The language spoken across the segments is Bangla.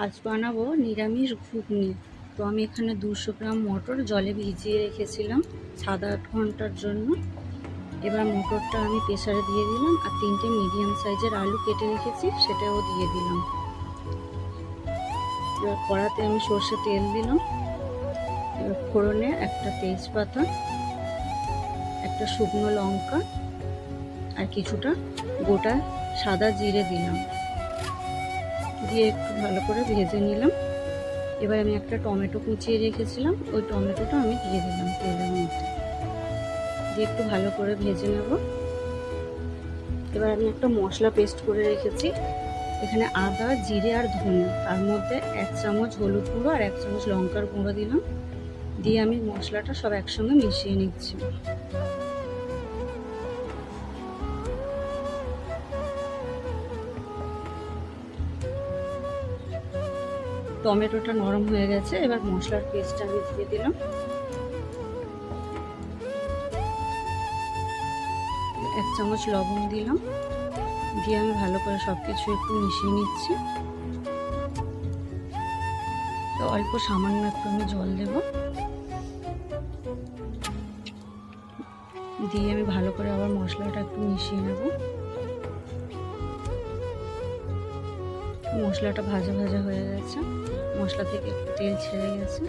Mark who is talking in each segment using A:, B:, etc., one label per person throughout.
A: আজ বানাবো নিরামিষ ঘুগনি। তো আমি এখানে 200 গ্রাম মটর জলে ভিজিয়ে রেখেছিলাম 7-8 ঘন্টার জন্য। এবার মটরটা আমি প্রেসারে দিয়ে দিলাম, আর 3টে মিডিয়াম সাইজের আলু কেটে রেখেছি সেটাও দিয়ে দিলাম। এবার কড়াতে আমি সর্ষে তেল দিলাম। এবার ফোড়নে একটা তেজপাতা, একটা শুকনো লঙ্কা আর কিছুটা গোটা সাদা জিরে দিলাম, দিয়ে একটু ভালো করে ভেজে নিলাম। এবার আমি একটা টমেটো কুচিয়ে রেখেছিলাম, ওই টমেটোটা আমি দিয়ে দিলাম তেলের মধ্যে, দিয়ে একটু ভালো করে ভেজে নেব। এবার আমি একটা মশলা পেস্ট করে রেখেছি, এখানে আদা, জিরে আর ধনে, তার মধ্যে 1 চামচ হলুদ গুঁড়ো আর 1 চামচ লঙ্কার গুঁড়ো দিলাম, দিয়ে আমি মশলাটা সব একসঙ্গে মিশিয়ে নিচ্ছি। টমেটোটা নরম হয়ে গেছে, এবার মশলার পেস্টটা আমি দিয়ে দিলাম। 1 চামচ লবণ দিলাম, দিয়ে আমি ভালো করে সব কিছু একটু মিশিয়ে নিচ্ছি। তো অল্প সামান্য একটু আমি জল দেব, দিয়ে আমি ভালো করে আবার মশলাটা একটু মিশিয়ে নেব। মশলাটা ভাজা ভাজা হয়ে গেছে, মশলা থেকে একটু তেল ছেড়ে গেছে।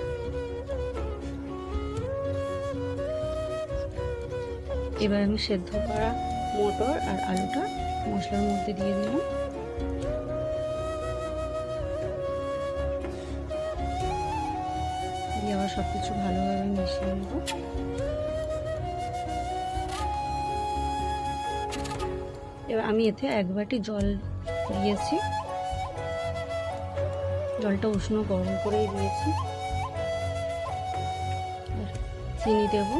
A: এবার আমি সেদ্ধ করা মটর আর আলুটা মশলার মধ্যে দিয়ে দিলাম, দিয়ে আবার সব কিছু ভালোভাবে মিশিয়ে নেব। এবার আমি এতে 1 বাটি জল দিয়েছি, জলটা উষ্ণ গরম করেই দিয়েছি। চিনি দেব,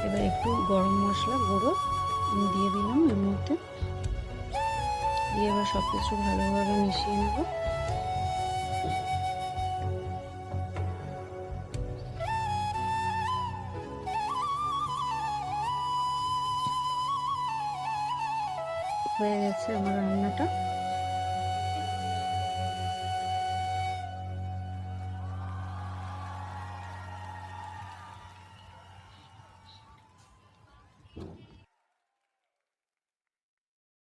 A: এবার একটু গরম মশলা গুঁড়ো আমি দিয়ে দিলাম এর মধ্যে, দিয়ে এবার সব কিছু ভালোভাবে মিশিয়ে নেব। হয়ে গেছে আমার রান্নাটা।